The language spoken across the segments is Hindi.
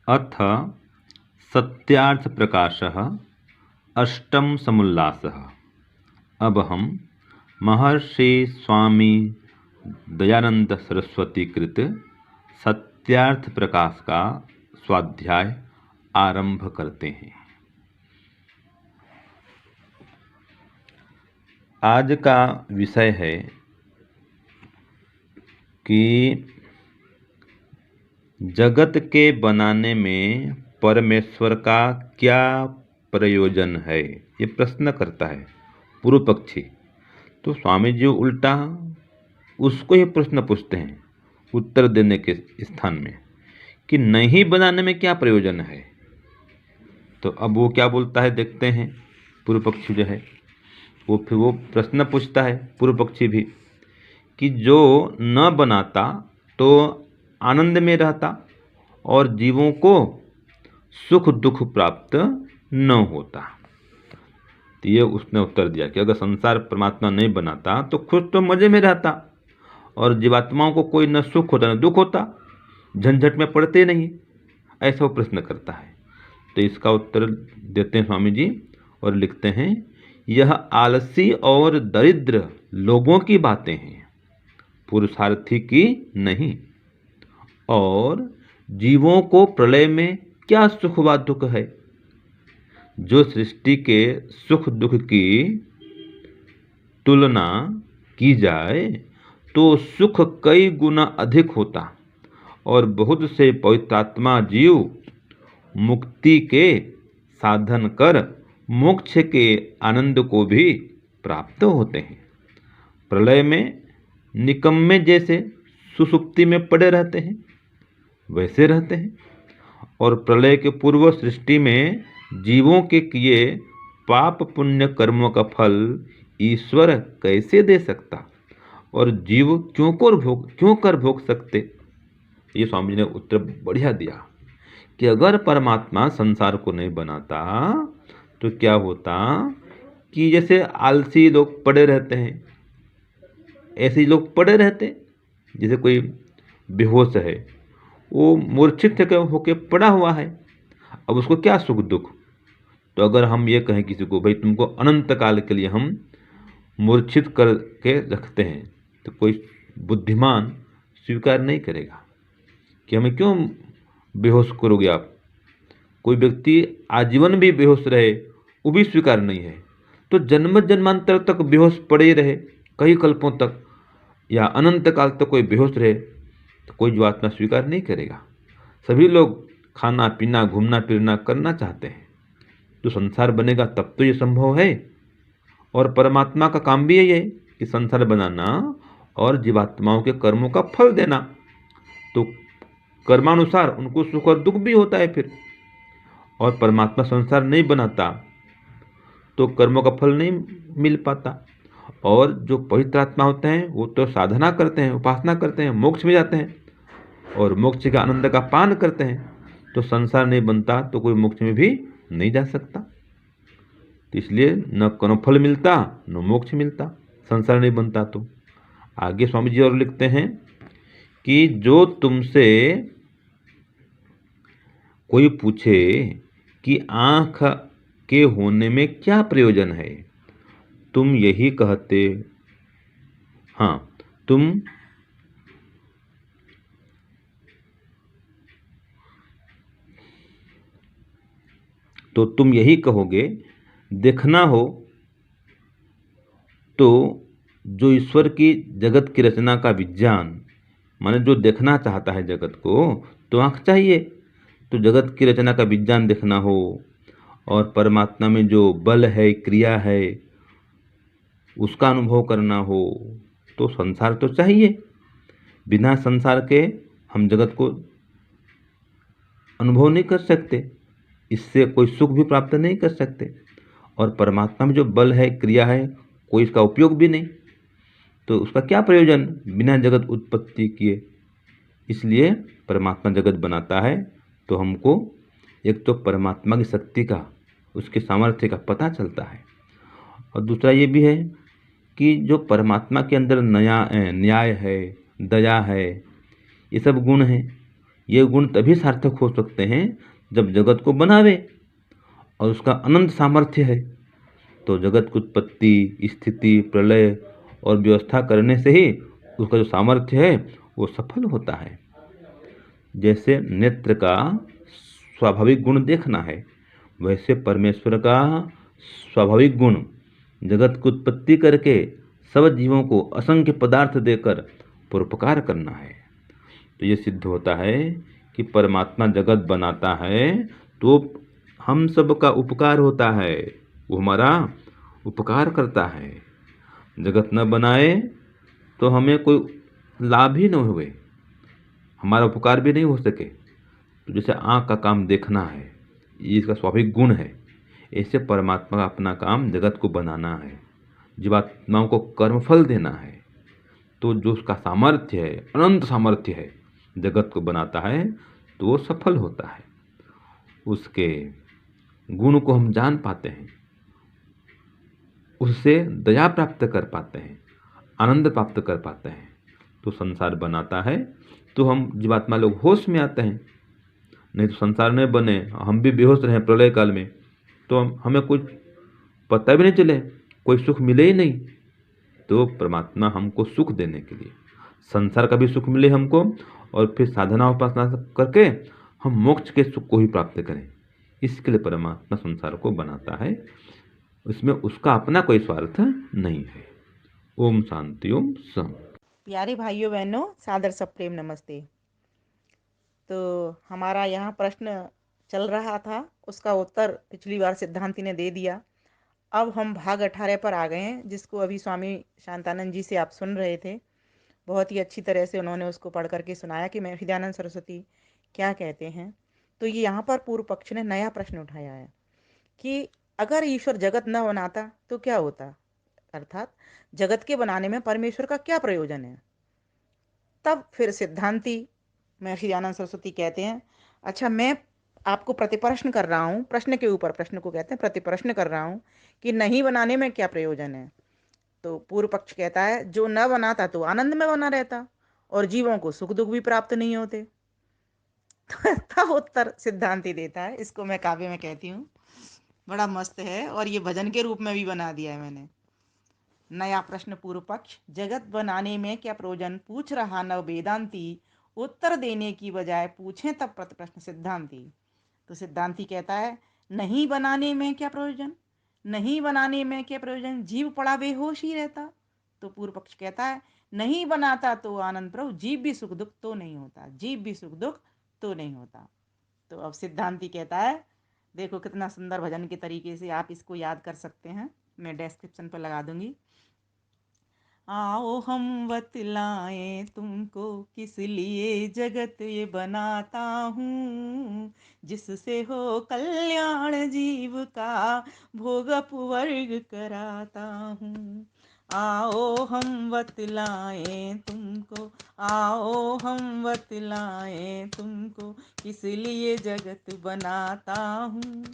अथ सत्यार्थ प्रकाशः अष्टम समुल्लासः। अब हम महर्षि स्वामी दयानंद सरस्वती कृत सत्यार्थ प्रकाश का स्वाध्याय आरंभ करते हैं। आज का विषय है कि जगत के बनाने में परमेश्वर का क्या प्रयोजन है। ये प्रश्न करता है पूर्व पक्षी। तो स्वामी जी उल्टा उसको ही प्रश्न पूछते हैं उत्तर देने के स्थान में कि नहीं बनाने में क्या प्रयोजन है। तो अब वो क्या बोलता है देखते हैं। पूर्व पक्षी जो है वो प्रश्न पूछता है पूर्व पक्षी भी कि जो न बनाता तो आनंद में रहता और जीवों को सुख दुख प्राप्त न होता। तो ये उसने उत्तर दिया कि अगर संसार परमात्मा नहीं बनाता तो खुद तो मजे में रहता और जीवात्माओं को कोई न सुख होता न दुख होता, झंझट में पड़ते नहीं। ऐसा वो प्रश्न करता है। तो इसका उत्तर देते हैं स्वामी जी और लिखते हैं, यह आलसी और दरिद्र लोगों की बातें हैं, पुरुषार्थी की नहीं। और जीवों को प्रलय में क्या सुख व दुख है। जो सृष्टि के सुख दुख की तुलना की जाए तो सुख कई गुना अधिक होता और बहुत से पवित्रात्मा जीव मुक्ति के साधन कर मोक्ष के आनंद को भी प्राप्त होते हैं। प्रलय में निकम्मे जैसे सुसुप्ति में पड़े रहते हैं वैसे रहते हैं और प्रलय के पूर्व सृष्टि में जीवों के किए पाप पुण्य कर्मों का फल ईश्वर कैसे दे सकता और जीव क्यों कर भोग सकते। ये स्वामी जी ने उत्तर बढ़िया दिया कि अगर परमात्मा संसार को नहीं बनाता तो क्या होता कि जैसे आलसी लोग पड़े रहते हैं ऐसे ही लोग पड़े रहते। जैसे कोई बेहोश है, वो मूर्छित होकर पड़ा हुआ है, अब उसको क्या सुख दुख। तो अगर हम ये कहें किसी को भाई तुमको अनंत काल के लिए हम मूर्छित करके रखते हैं तो कोई बुद्धिमान स्वीकार नहीं करेगा कि हमें क्यों बेहोश करोगे आप। कोई व्यक्ति आजीवन भी बेहोश रहे वो भी स्वीकार नहीं है। तो जन्म जन्मांतर तक बेहोश पड़े रहे कई कल्पों तक या अनंत काल तक कोई बेहोश रहे तो कोई जीवात्मा स्वीकार नहीं करेगा। सभी लोग खाना पीना घूमना फिरना करना चाहते हैं। तो संसार बनेगा तब तो ये संभव है। और परमात्मा का काम भी यही है कि संसार बनाना और जीवात्माओं के कर्मों का फल देना। तो कर्मानुसार उनको सुख और दुख भी होता है फिर। और परमात्मा संसार नहीं बनाता तो कर्मों का फल नहीं मिल पाता। और जो पवित्र आत्मा होते हैं वो तो साधना करते हैं, उपासना करते हैं, मोक्ष में जाते हैं और मोक्ष के आनंद का पान करते हैं। तो संसार नहीं बनता तो कोई मोक्ष में भी नहीं जा सकता। तो इसलिए न कर्मफल मिलता न मोक्ष मिलता, संसार नहीं बनता। तो आगे स्वामी जी और लिखते हैं कि जो तुमसे कोई पूछे कि आँख के होने में क्या प्रयोजन है, तुम यही कहते तुम यही कहोगे, देखना हो तो जो ईश्वर की जगत की रचना का विज्ञान, माने जो देखना चाहता है जगत को तो आँख चाहिए। तो जगत की रचना का विज्ञान देखना हो और परमात्मा में जो बल है क्रिया है उसका अनुभव करना हो तो संसार तो चाहिए। बिना संसार के हम जगत को अनुभव नहीं कर सकते, इससे कोई सुख भी प्राप्त नहीं कर सकते। और परमात्मा में जो बल है क्रिया है कोई इसका उपयोग भी नहीं, तो उसका क्या प्रयोजन बिना जगत उत्पत्ति किए। इसलिए परमात्मा जगत बनाता है तो हमको एक तो परमात्मा की शक्ति का, उसके सामर्थ्य का पता चलता है। और दूसरा ये भी है कि जो परमात्मा के अंदर न्याय है, दया है, ये सब गुण हैं। ये गुण तभी सार्थक हो सकते हैं जब जगत को बनावे और उसका अनंत सामर्थ्य है। तो जगत की उत्पत्ति, स्थिति, प्रलय और व्यवस्था करने से ही उसका जो सामर्थ्य है वो सफल होता है। जैसे नेत्र का स्वाभाविक गुण देखना है, वैसे परमेश्वर का स्वाभाविक गुण जगत की उत्पत्ति करके सब जीवों को असंख्य पदार्थ देकर परोपकार करना है। तो ये सिद्ध होता है कि परमात्मा जगत बनाता है तो हम सब का उपकार होता है, वो हमारा उपकार करता है। जगत न बनाए तो हमें कोई लाभ ही न हुए, हमारा उपकार भी नहीं हो सके। तो जैसे आँख का काम देखना है, ये इसका स्वाभाविक गुण है, ऐसे परमात्मा का अपना काम जगत को बनाना है, जीवात्माओं को कर्मफल देना है। तो जो उसका सामर्थ्य है, अनंत सामर्थ्य है, जगत को बनाता है तो वो सफल होता है। उसके गुण को हम जान पाते हैं, उससे दया प्राप्त कर पाते हैं, आनंद प्राप्त कर पाते हैं। तो संसार बनाता है तो हम जीवात्मा लोग होश में आते हैं, नहीं तो संसार नहीं बने, हम भी बेहोश रहें प्रलय काल में तो हमें कुछ पता भी नहीं चले, कोई सुख मिले ही नहीं। तो परमात्मा हमको सुख देने के लिए, संसार का भी सुख मिले हमको और फिर साधना उपासना करके हम मोक्ष के सुख को ही प्राप्त करें, इसके लिए परमात्मा संसार को बनाता है। इसमें उसका अपना कोई स्वार्थ नहीं है। ओम शांति ओम सम। प्यारे भाइयों बहनों, सादर सब प्रेम नमस्ते। तो हमारा यहाँ प्रश्न चल रहा था, उसका उत्तर पिछली बार सिद्धांति ने दे दिया। अब हम भाग 18 पर आ गए हैं, जिसको अभी स्वामी शांतानंद जी से आप सुन रहे थे। बहुत ही अच्छी तरह से उन्होंने उसको पढ़ करके सुनाया कि महर्षिदयानंद सरस्वती क्या कहते हैं। तो ये यहाँ पर पूर्व पक्ष ने नया प्रश्न उठाया है कि अगर ईश्वर जगत न बनाता तो क्या होता, अर्थात जगत के बनाने में परमेश्वर का क्या प्रयोजन है। तब फिर सिद्धांती महर्षि दयानंद सरस्वती कहते हैं, अच्छा मैं आपको प्रतिप्रश्न कर रहा हूँ, प्रश्न के ऊपर प्रश्न को कहते हैं प्रतिप्रश्न कर रहा हूँ कि नहीं बनाने में क्या प्रयोजन है। तो पूर्व पक्ष कहता है जो न बनाता तो आनंद में बना रहता और जीवों को सुख दुख भी प्राप्त नहीं होते। तब उत्तर सिद्धांति देता है, इसको मैं काव्य में कहती हूँ, बड़ा मस्त है और ये भजन के रूप में भी बना दिया है मैंने। नया प्रश्न पूर्व पक्ष, जगत बनाने में क्या प्रयोजन पूछ रहा नव वेदांती, उत्तर देने की बजाय पूछें तब प्रतिप्रश्न सिद्धांती। तो सिद्धांती कहता है नहीं बनाने में क्या प्रयोजन, नहीं बनाने में क्या प्रयोजन, जीव पड़ा बेहोश ही रहता। तो पूर्व पक्ष कहता है नहीं बनाता तो आनंद प्रभु, जीव भी सुख दुख तो नहीं होता, जीव भी सुख दुख तो नहीं होता। तो अब सिद्धांती कहता है, देखो कितना सुंदर भजन के तरीके से आप इसको याद कर सकते हैं, मैं डिस्क्रिप्शन पर लगा दूंगी। आओ हम बतलाएं तुमको किस लिए जगत ये बनाता हूँ, जिससे हो कल्याण जीव का भोग अपवर्ग कराता हूँ। आओ हम बतलाएं तुमको, आओ हम बतलाएं तुमको किस लिए जगत बनाता हूँ,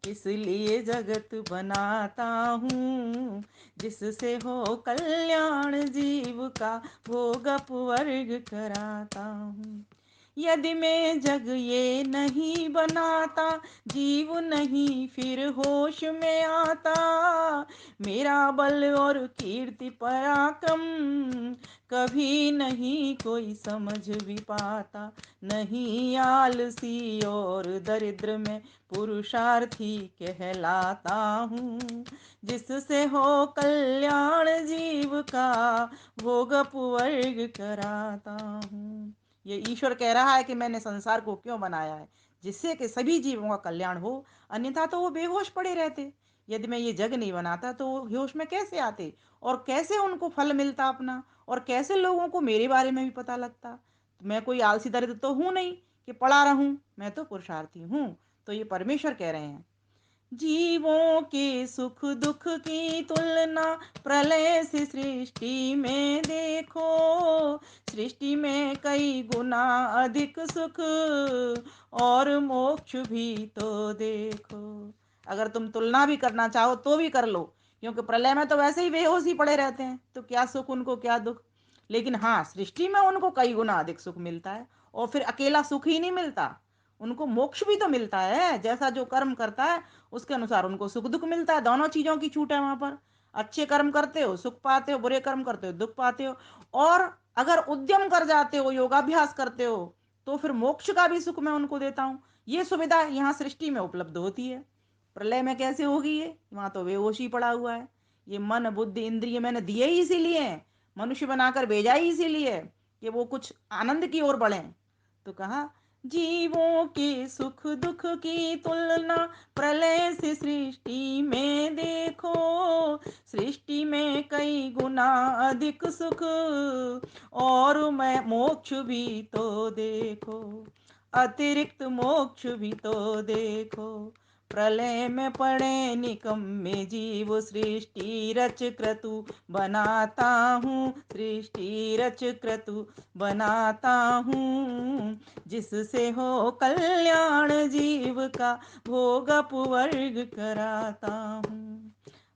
किस लिए जगत बनाता हूँ, जिससे हो कल्याण जीव का भोग अपवर्ग कराता हूँ। यदि मैं जग ये नहीं बनाता, जीव नहीं फिर होश में आता, मेरा बल और कीर्ति पराक्रम कभी नहीं कोई समझ भी पाता। नहीं आलसी और दरिद्र में पुरुषार्थी कहलाता हूँ, जिससे हो कल्याण जीव का भोग अपवर्ग कराता हूँ। ये ईश्वर कह रहा है कि मैंने संसार को क्यों बनाया है, जिससे कि सभी जीवों का कल्याण हो, अन्यथा तो वो बेहोश पड़े रहते। यदि मैं ये जग नहीं बनाता तो वो होश में कैसे आते और कैसे उनको फल मिलता अपना, और कैसे लोगों को मेरे बारे में भी पता लगता। मैं कोई आलसी दरिद्र तो हूँ नहीं कि पड़ा रहूं, मैं तो पुरुषार्थी हूँ। तो ये परमेश्वर कह रहे हैं, जीवों के सुख दुख की तुलना प्रलय से सृष्टि में देखो, सृष्टि में कई गुना अधिक सुख और मोक्ष भी तो देखो। अगर तुम तुलना भी करना चाहो तो भी कर लो, क्योंकि प्रलय में तो वैसे ही बेहोश ही पड़े रहते हैं, तो क्या सुख उनको क्या दुख। लेकिन हाँ, सृष्टि में उनको कई गुना अधिक सुख मिलता है। और फिर अकेला सुख ही नहीं मिलता, उनको मोक्ष भी तो मिलता है। जैसा जो कर्म करता है उसके अनुसार उनको सुख दुख मिलता है। दोनों चीजों की छूट है वहां पर। अच्छे कर्म करते हो सुख पाते हो, बुरे कर्म करते हो दुख पाते हो। और अगर उद्यम कर जाते हो, योगाभ्यास करते हो, तो फिर मोक्ष का भी सुख मैं उनको देता हूँ। ये सुविधा यहाँ सृष्टि में उपलब्ध होती है। प्रलय में कैसे होगी? ये वहां तो बेहोशी पड़ा हुआ है। ये मन बुद्धि इंद्रिय मैंने दिए ही इसीलिए हैं, मनुष्य बनाकर भेजा ही इसीलिए है कि वो कुछ आनंद की ओर बढ़े। तो कहा, जीवों के सुख दुख की तुलना प्रलय से सृष्टि में देखो, सृष्टि में कई गुना अधिक सुख और मैं मोक्ष भी तो देखो, अतिरिक्त मोक्ष भी तो देखो। प्रलय में पड़े निकम्मे जीव, सृष्टि रच क्रतु बनाता हूँ, सृष्टि रच क्रतु बनाता हूँ, जिससे हो कल्याण जीव का भोग अपवर्ग कराता हूँ।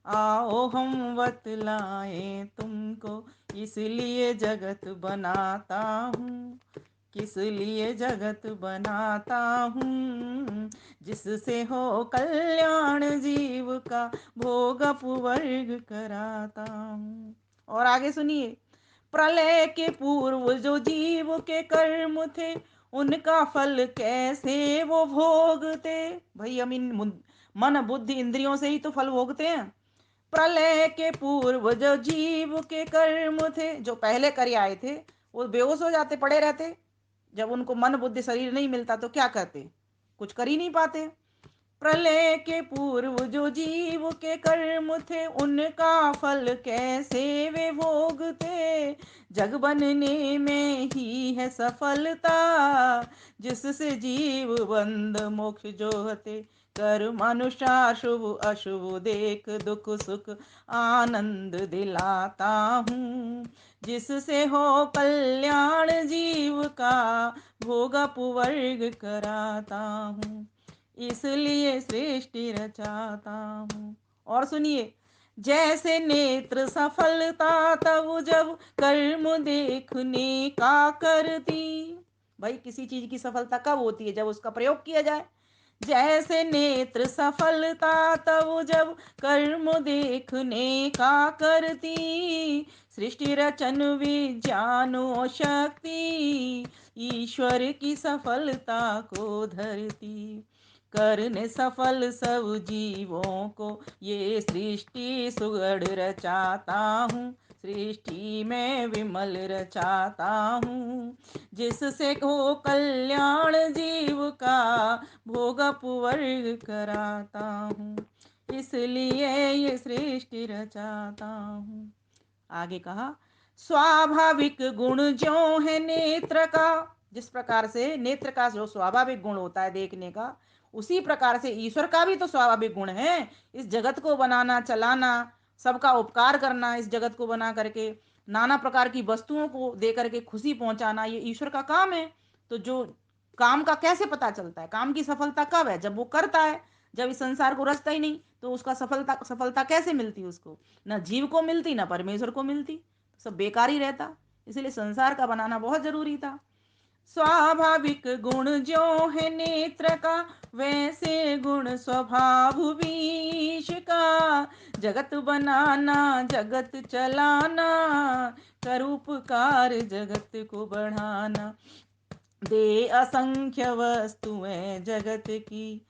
आओ हम बतलाएं तुमको, इसलिए जगत बनाता हूँ, किस लिए जगत बनाता हूँ, जिससे हो कल्याण जीव का भोग अपवर्ग कराता हूँ। और आगे सुनिए, प्रलय के पूर्व जो जीव के कर्म थे, उनका फल कैसे वो भोगते। भाई हम इन मन बुद्धि इंद्रियों से ही तो फल भोगते हैं। प्रलय के पूर्व जो जीव के कर्म थे, जो पहले कर आए थे, वो बेहोश हो जाते, पड़े रहते। जब उनको मन बुद्धि शरीर नहीं मिलता तो क्या करते? कुछ कर ही नहीं पाते। प्रलय के पूर्व जो जीव के कर्म थे, उनका फल कैसे वे भोगते। जग बनने में ही है सफलता, जिससे जीव बंध मोक्ष जोहते। कर्मानुसार शुभ अशुभ देख दुख सुख आनंद दिलाता हूँ, जिससे हो कल्याण जीव का भोग अपवर्ग कराता हूँ, इसलिए सृष्टि रचाता हूँ। और सुनिए, जैसे नेत्र सफलता तब जब कर्म देखने का करती। भाई किसी चीज की सफलता कब होती है? जब उसका प्रयोग किया जाए। जैसे नेत्र सफलता तब जब कर्म देखने का करती, सृष्टि रचन विज्ञान और शक्ति ईश्वर की सफलता को धरती। करने सफल सब जीवों को ये सृष्टि सुगढ़ रचाता हूँ, सृष्टि में विमल रचाता हूँ, जिससे हो कल्याण जीव का भोग अपवर्ग कराता हूँ, इसलिए ये सृष्टि रचाता हूँ। आगे कहा, स्वाभाविक गुण जो है नेत्र का, जिस प्रकार से नेत्र का जो स्वाभाविक गुण होता है देखने का, उसी प्रकार से ईश्वर का भी तो स्वाभाविक गुण है। इस जगत को बनाना, चलाना, सबका उपकार करना, इस जगत को बना करके नाना प्रकार की वस्तुओं को दे करके खुशी पहुंचाना, ये ईश्वर का काम है। तो जो काम का कैसे पता चलता है? काम की सफलता कब है? जब वो करता है। जब इस संसार को रचता ही नहीं तो उसका सफलता सफलता कैसे मिलती उसको? न जीव को मिलती, न परमेश्वर को मिलती, सब बेकार ही रहता। इसलिए संसार का बनाना बहुत जरूरी था। स्वाभाविक गुण जो है नेत्र का, वैसे गुण स्वभाव बीश का। जगत बनाना, जगत चलाना, कर उपकार जगत को बढ़ाना। दे असंख्य वस्तुएं जगत की,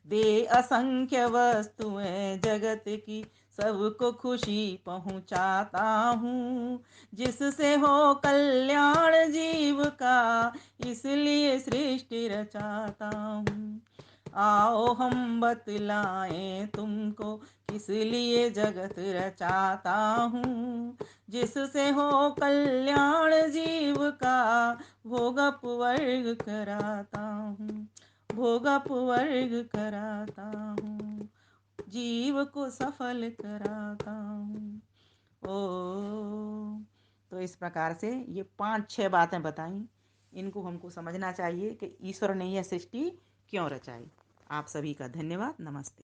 दे असंख्य वस्तुएं जगत की, सबको खुशी पहुंचाता हूँ, जिससे हो कल्याण जीव का, इसलिए सृष्टि रचाता हूँ। आओ हम बतलाएं तुमको, किस लिए जगत रचाता हूँ, जिससे हो कल्याण जीव का भोग अपवर्ग कराता हूँ, भोग अपवर्ग कराता हूँ, जीव को सफल कराता हूँ। ओ, तो इस प्रकार से ये 5-6 बातें बताई। इनको हमको समझना चाहिए कि ईश्वर ने यह सृष्टि क्यों रचाई। आप सभी का धन्यवाद। नमस्ते।